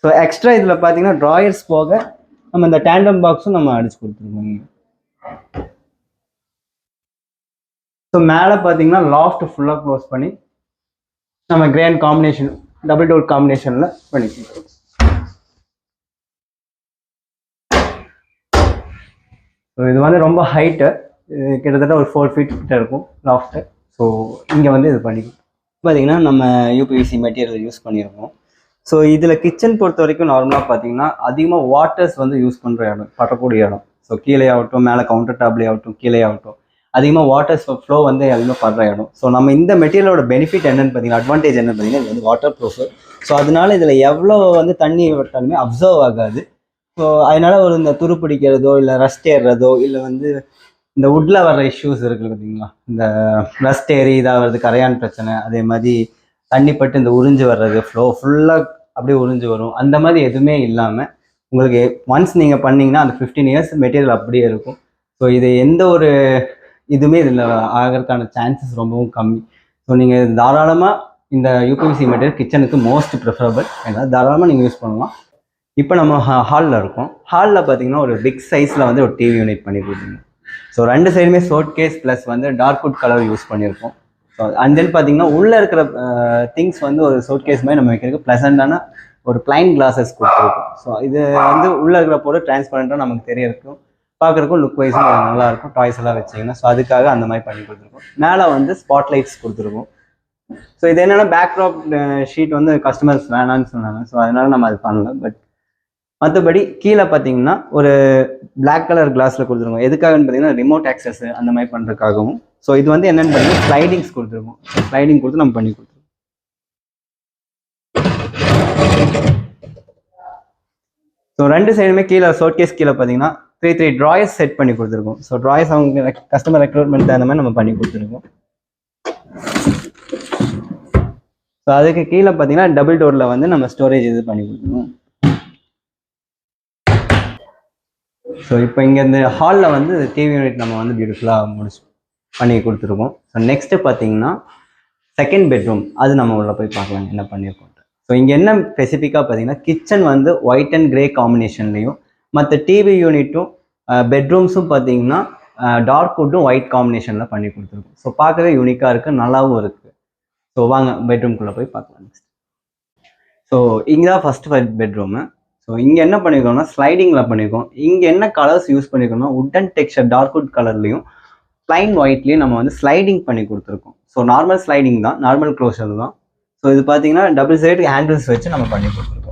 So extra இதில் பார்த்தீங்கன்னா drawers போக நம்ம இந்த டேண்டம் பாக்ஸும் நம்ம அடிச்சு கொடுத்துருக்கோம். ஸோ மேலே பார்த்தீங்கன்னா லாஃப்ட் ஃபுல்லாக க்ளோஸ் பண்ணி நம்ம கிராண்ட் காம்பினேஷன் டபுள் டோர் காம்பினேஷனில் பண்ணிக்கலாம். ஸோ இது வந்து ரொம்ப ஹைட்டு, கிட்டத்தட்ட ஒரு 4 feet கிட்ட இருக்கும் லாஃப்ட்டு. ஸோ இங்கே வந்து இது பண்ணிக்கலாம். பார்த்தீங்கன்னா நம்ம யூபிவிசி மெட்டீரியல் யூஸ் பண்ணியிருக்கோம். ஸோ இதில் கிச்சன் பொறுத்த வரைக்கும் நார்மலாக பார்த்தீங்கன்னா அதிகமாக வாட்டர்ஸ் வந்து யூஸ் பண்ணுற இடம், படக்கூடிய இடம். ஸோ கீழே ஆகட்டும், மேலே கவுண்டர் டாப்லேயே ஆகட்டும், கீழே ஆகட்டும், அதிகமாக வாட்டர்ஸ் ஃப்ளோ வந்து அதிகமாக படுற இடம். ஸோ நம்ம இந்த மெட்டீரியலோட பெனிஃபிட் என்னன்னு பார்த்தீங்கன்னா, அட்வான்டேஜ் என்னன்னு பார்த்தீங்கன்னா, இது வந்து வாட்டர் ப்ரூஃபு. ஸோ அதனால இதில் எவ்வளோ வந்து தண்ணி விட்டாலுமே அப்சர்வ் ஆகாது. ஸோ அதனால ஒரு இந்த துரு பிடிக்கிறதோ இல்லை ரஸ்ட் ஏறுறதோ இல்லை வந்து இந்த வுட்ல வர்ற இஷ்யூஸ் இருக்குது பார்த்தீங்களா, இந்த ரஸ்ட் ஏறி இதாக வருது, கரையான் பிரச்சனை, அதே மாதிரி தண்ணி பட்டு இந்த உறிஞ்சு வர்றது, ஃப்ளோ ஃபுல்லாக அப்படியே உறிஞ்சு வரும், அந்த மாதிரி எதுவுமே இல்லாமல் உங்களுக்கு ஒன்ஸ் நீங்கள் பண்ணிங்கன்னா அந்த 15 years மெட்டீரியல் அப்படியே இருக்கும். ஸோ இது எந்த ஒரு இதுவுமே இதில் ஆகிறதுக்கான சான்சஸ் ரொம்பவும் கம்மி. ஸோ நீங்கள் தாராளமாக இந்த யூபிவிசி மெட்டீரியல் கிச்சனுக்கு மோஸ்ட் ப்ரிஃபரபிள், ஏன்னா தாராளமாக நீங்கள் யூஸ் பண்ணலாம். இப்போ நம்ம ஹாலில் இருக்கோம். ஹாலில் பார்த்தீங்கன்னா ஒரு பிக் சைஸில் வந்து ஒரு டிவி யூனிட் பண்ணி கொடுத்துருங்க. ஸோ 2 சைடுமே ஷோட் கேஸ் ப்ளஸ் வந்து டார்க் வுட் கலர் யூஸ் பண்ணியிருக்கோம். ஸோ அண்ட் தென் பார்த்தீங்கன்னா உள்ளே இருக்கிற திங்ஸ் வந்து ஒரு ஷோட் கேஸ் மாதிரி நம்ம வைக்கிறதுக்கு ப்ளசண்டான ஒரு பிளைன் கிளாஸஸ் கொடுத்துருக்கோம். ஸோ இது வந்து உள்ளே இருக்கிற பொருள் டிரான்ஸ்பரண்ட்டாக நமக்கு தெரியறதுக்கும் பார்க்குறக்கும் லுக் வைஸும் நல்லாயிருக்கும், டாய்ஸ் எல்லாம் வச்சிங்கன்னா. ஸோ அதுக்காக அந்த மாதிரி பண்ணி கொடுத்துருக்கோம். மேலே வந்து ஸ்பாட் லைட்ஸ் கொடுத்துருக்கோம். ஸோ இது என்னென்னா பேக்ட்ராப் ஷீட் வந்து கஸ்டமர்ஸ் வேணான்னு சொன்னாங்க. ஸோ அதனால நம்ம அது பண்ணல. பட் மற்றபடி கீழே பார்த்தீங்கன்னா ஒரு பிளாக் கலர் கிளாஸில் கொடுத்துருக்கோம். எதுக்காகன்னு பார்த்தீங்கன்னா ரிமோட் ஆக்சஸ் அந்த மாதிரி பண்ணுறதுக்காகவும். ஸோ இது வந்து என்னென்னு பார்த்தீங்கன்னா ஸ்லைடிங்ஸ் கொடுத்துருக்கோம். ஸ்லைடிங் கொடுத்து நம்ம பண்ணி கொடுத்துருக்கோம். ஸோ 2 சைடுமே கீழே ஷோட்கேஸ் கீழே பார்த்தீங்கன்னா 3 ட்ராயர்ஸ் செட் பண்ணி கொடுத்துருக்கோம். ஸோ ட்ராயர்ஸ் அவங்க கஸ்டமர் ரெக்ரூட்மெண்ட் அந்த மாதிரி நம்ம பண்ணி கொடுத்துருக்கோம். ஸோ அதுக்கு கீழே பார்த்தீங்கன்னா டபுள் டோரில் வந்து நம்ம ஸ்டோரேஜ் இது பண்ணி கொடுத்துருக்கோம். ஸோ இப்போ இங்கே இந்த ஹாலில் வந்து டிவி யூனிட் நம்ம வந்து பியூட்டிஃபுல்லாக பண்ணி கொடுத்துருக்கோம். ஸோ நெக்ஸ்ட்டு பார்த்தீங்கன்னா செகண்ட் பெட்ரூம், அது நம்ம உள்ளே போய் பார்க்கலாம் என்ன பண்ணியிருக்கோம். ஸோ இங்கே என்ன ஸ்பெசிஃபிக்காக பார்த்தீங்கன்னா கிச்சன் வந்து ஒயிட் அண்ட் கிரே காம்பினேஷன்லேயும், மற்ற டிவி யூனிட்டும் பெட்ரூம்ஸும் பார்த்தீங்கன்னா டார்க் வுட்டும் ஒயிட் காம்பினேஷனில் பண்ணி கொடுத்துருக்கோம். ஸோ பார்க்கவே யூனிக்காக இருக்குது, நல்லாவும் இருக்குது. ஸோ வாங்க பெட்ரூம்குள்ளே போய் பார்க்கலாம். நெக்ஸ்ட் ஸோ இங்கே தான் ஃபஸ்ட்டு பெட்ரூமு. ஸோ இங்கே என்ன பண்ணியிருக்கோம்னா ஸ்லைடிங்கில் பண்ணியிருக்கோம். இங்கே என்ன கலர்ஸ் யூஸ் பண்ணியிருக்கோம்னா உட்டன் டெக்ஸ்சர் டார்க் வுட் கலர்லையும் பிளைன் ஒயிட்லேயும் நம்ம வந்து ஸ்லைடிங் பண்ணி கொடுத்துருக்கோம். ஸோ நார்மல் ஸ்லைடிங் தான், நார்மல் க்ளோஷர் தான். ஸோ இது பார்த்தீங்கன்னா டபுள் சைடு ஹேண்டில்ஸ் வச்சு நம்ம பண்ணி கொடுத்துருக்கோம்.